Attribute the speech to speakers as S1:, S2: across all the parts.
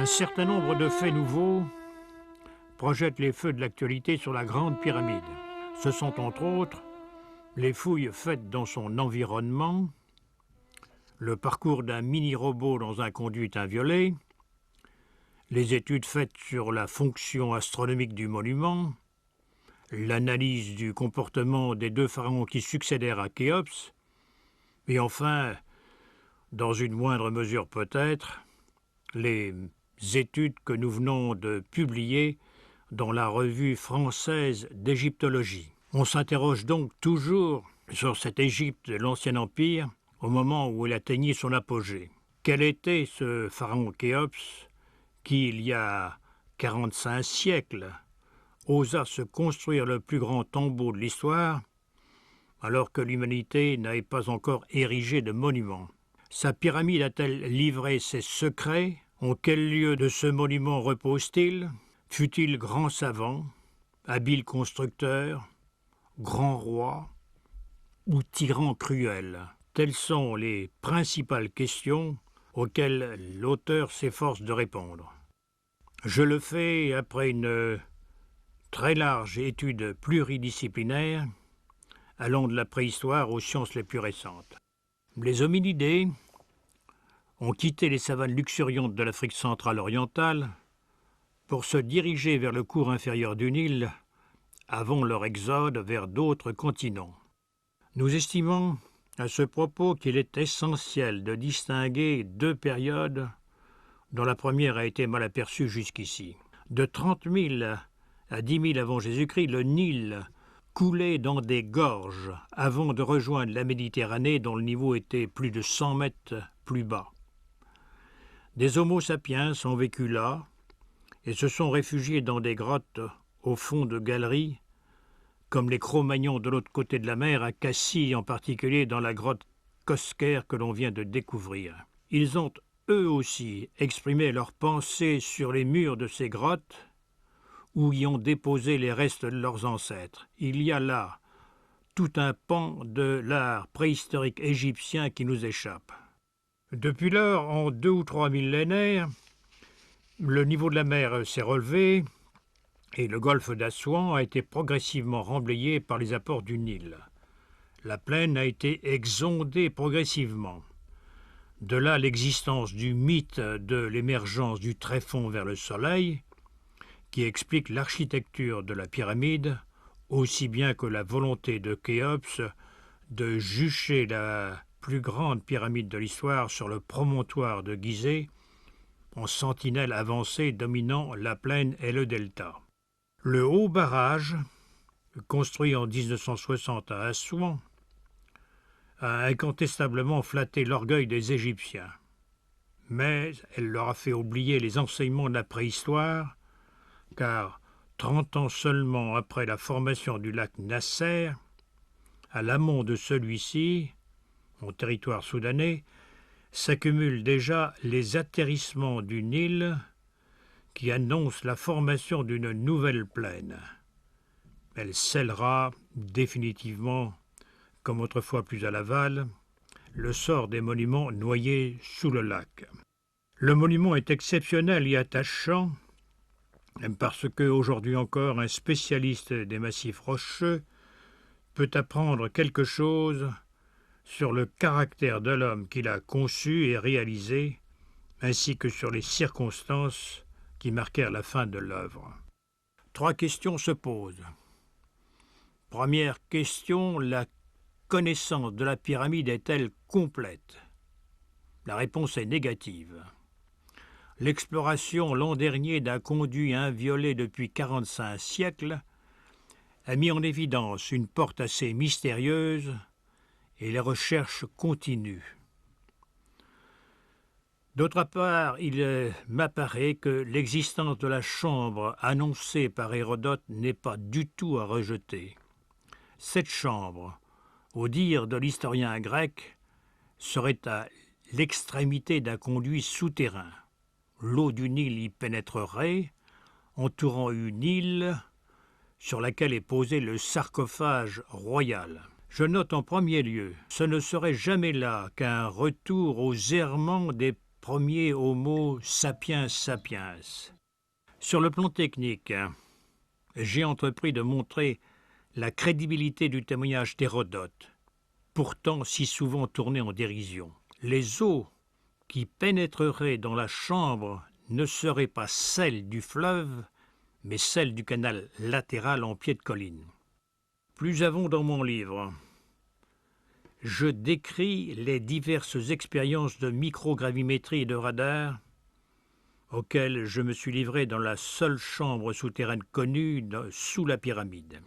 S1: certain nombre de faits nouveaux projettent les feux de l'actualité sur la Grande Pyramide. Ce sont entre autres les fouilles faites dans son environnement, le parcours d'un mini-robot dans un conduit inviolé, les études faites sur la fonction astronomique du monument, l'analyse du comportement des deux pharaons qui succédèrent à Khéops, et enfin, dans une moindre mesure peut-être, les études que nous venons de publier dans la revue française d'égyptologie. On s'interroge donc toujours sur cette Égypte de l'Ancien Empire au moment où elle atteignit son apogée. Quel était ce pharaon Khéops qui, il y a 45 siècles, osa se construire le plus grand tombeau de l'histoire alors que l'humanité n'avait pas encore érigé de monument? Sa pyramide a-t-elle livré ses secrets? En quel lieu de ce monument repose-t-il? Fut-il grand savant, habile constructeur, grand roi ou tyran cruel? Telles sont les principales questions auxquelles l'auteur s'efforce de répondre. Je le fais après une très large étude pluridisciplinaire allant de la préhistoire aux sciences les plus récentes. Les hominidés ont quitté les savanes luxuriantes de l'Afrique centrale orientale pour se diriger vers le cours inférieur du Nil avant leur exode vers d'autres continents. Nous estimons à ce propos qu'il est essentiel de distinguer deux périodes dont la première a été mal aperçue jusqu'ici. De 30 000 à 10 000 avant Jésus-Christ, le Nil coulait dans des gorges avant de rejoindre la Méditerranée dont le niveau était plus de 100 mètres plus bas. Des Homo sapiens ont vécu là et se sont réfugiés dans des grottes au fond de galeries, comme les Cro-Magnons de l'autre côté de la mer, à Cassis en particulier dans la grotte Cosquer que l'on vient de découvrir. Ils ont eux aussi exprimé leurs pensées sur les murs de ces grottes où y ont déposé les restes de leurs ancêtres. Il y a là tout un pan de l'art préhistorique égyptien qui nous échappe. Depuis lors, en 2 ou 3 millénaires, le niveau de la mer s'est relevé et le golfe d'Assouan a été progressivement remblayé par les apports du Nil. La plaine a été exondée progressivement. De là l'existence du mythe de l'émergence du tréfonds vers le soleil, qui explique l'architecture de la pyramide, aussi bien que la volonté de Khéops de jucher la plus grande pyramide de l'histoire sur le promontoire de Gizeh, en sentinelle avancée dominant la plaine et le delta. Le haut barrage, construit en 1960 à Assouan, a incontestablement flatté l'orgueil des Égyptiens. Mais elle leur a fait oublier les enseignements de la préhistoire, car 30 ans seulement après la formation du lac Nasser, à l'amont de celui-ci, au territoire soudanais, s'accumulent déjà les atterrissements du Nil qui annoncent la formation d'une nouvelle plaine. Elle scellera définitivement, comme autrefois plus à l'aval, le sort des monuments noyés sous le lac. Le monument est exceptionnel et attachant parce qu'aujourd'hui encore, un spécialiste des massifs rocheux peut apprendre quelque chose sur le caractère de l'homme qui l'a conçu et réalisé, ainsi que sur les circonstances qui marquèrent la fin de l'œuvre. 3 questions se posent. Première question, la connaissance de la pyramide est-elle complète? La réponse est négative. L'exploration l'an dernier d'un conduit inviolé depuis 45 siècles a mis en évidence une porte assez mystérieuse et les recherches continuent. D'autre part, il m'apparaît que l'existence de la chambre annoncée par Hérodote n'est pas du tout à rejeter. Cette chambre, au dire de l'historien grec, serait à l'extrémité d'un conduit souterrain. L'eau du Nil y pénétrerait, entourant une île sur laquelle est posé le sarcophage royal. Je note en premier lieu, ce ne serait jamais là qu'un retour aux errements des premier Homo sapiens sapiens. Sur le plan technique, j'ai entrepris de montrer la crédibilité du témoignage d'Hérodote, pourtant si souvent tourné en dérision. Les eaux qui pénétreraient dans la chambre ne seraient pas celles du fleuve, mais celles du canal latéral en pied de colline. Plus avant dans mon livre, je décris les diverses expériences de microgravimétrie et de radar auxquelles je me suis livré dans la seule chambre souterraine connue sous la pyramide.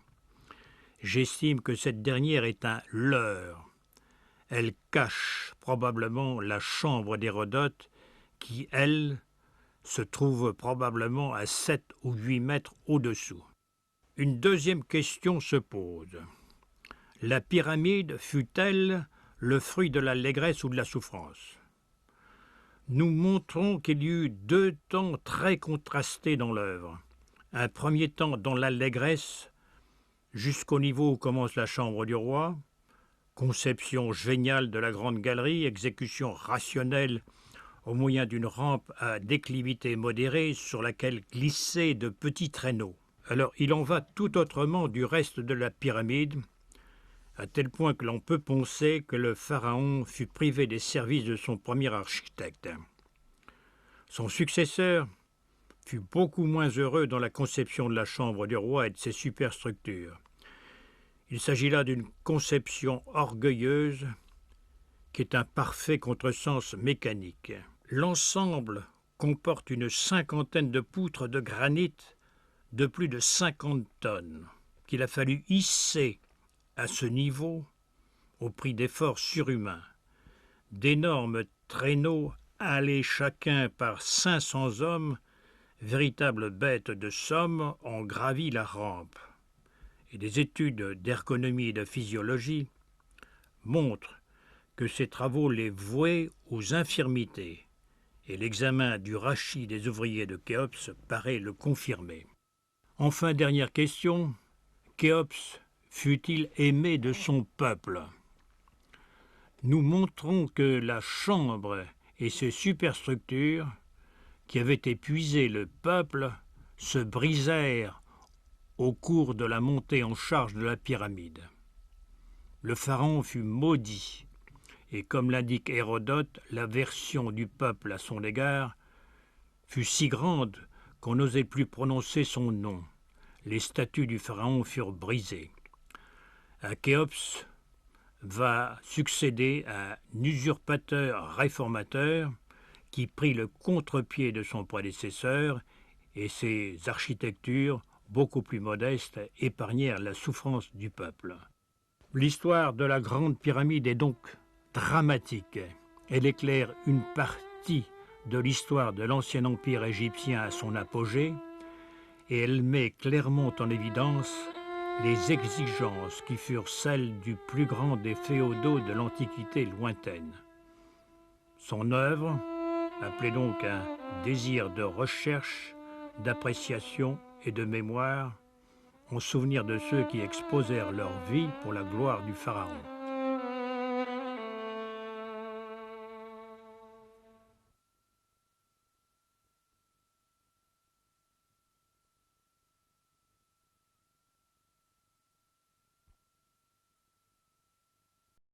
S1: J'estime que cette dernière est un leurre. Elle cache probablement la chambre d'Hérodote qui, elle, se trouve probablement à 7 ou 8 mètres au-dessous. Une deuxième question se pose. La pyramide fut-elle le fruit de l'allégresse ou de la souffrance? Nous montrons qu'il y eut deux temps très contrastés dans l'œuvre. Un premier temps dans l'allégresse, jusqu'au niveau où commence la chambre du roi, conception géniale de la grande galerie, exécution rationnelle au moyen d'une rampe à déclivité modérée sur laquelle glissaient de petits traîneaux. Alors il en va tout autrement du reste de la pyramide, à tel point que l'on peut penser que le pharaon fut privé des services de son premier architecte. Son successeur fut beaucoup moins heureux dans la conception de la chambre du roi et de ses superstructures. Il s'agit là d'une conception orgueilleuse qui est un parfait contresens mécanique. L'ensemble comporte une cinquantaine de poutres de granit de plus de 50 tonnes qu'il a fallu hisser à ce niveau au prix d'efforts surhumains. D'énormes traîneaux halés chacun par 500 hommes, véritables bêtes de somme, ont gravi la rampe. Et des études d'ergonomie et de physiologie montrent que ces travaux les vouaient aux infirmités, et l'examen du rachis des ouvriers de Khéops paraît le confirmer. Enfin, dernière question, Khéops fut-il aimé de son peuple? Nous montrons que la chambre et ses superstructures, qui avaient épuisé le peuple, se brisèrent au cours de la montée en charge de la pyramide. Le pharaon fut maudit, et comme l'indique Hérodote, l'aversion du peuple à son égard fut si grande qu'on n'osait plus prononcer son nom. Les statues du pharaon furent brisées. À Khéops va succéder un usurpateur réformateur qui prit le contre-pied de son prédécesseur, et ses architectures, beaucoup plus modestes, épargnèrent la souffrance du peuple. L'histoire de la Grande Pyramide est donc dramatique. Elle éclaire une partie de l'histoire de l'ancien empire égyptien à son apogée, et elle met clairement en évidence les exigences qui furent celles du plus grand des féodaux de l'Antiquité lointaine. Son œuvre appelait donc un désir de recherche, d'appréciation et de mémoire en souvenir de ceux qui exposèrent leur vie pour la gloire du pharaon.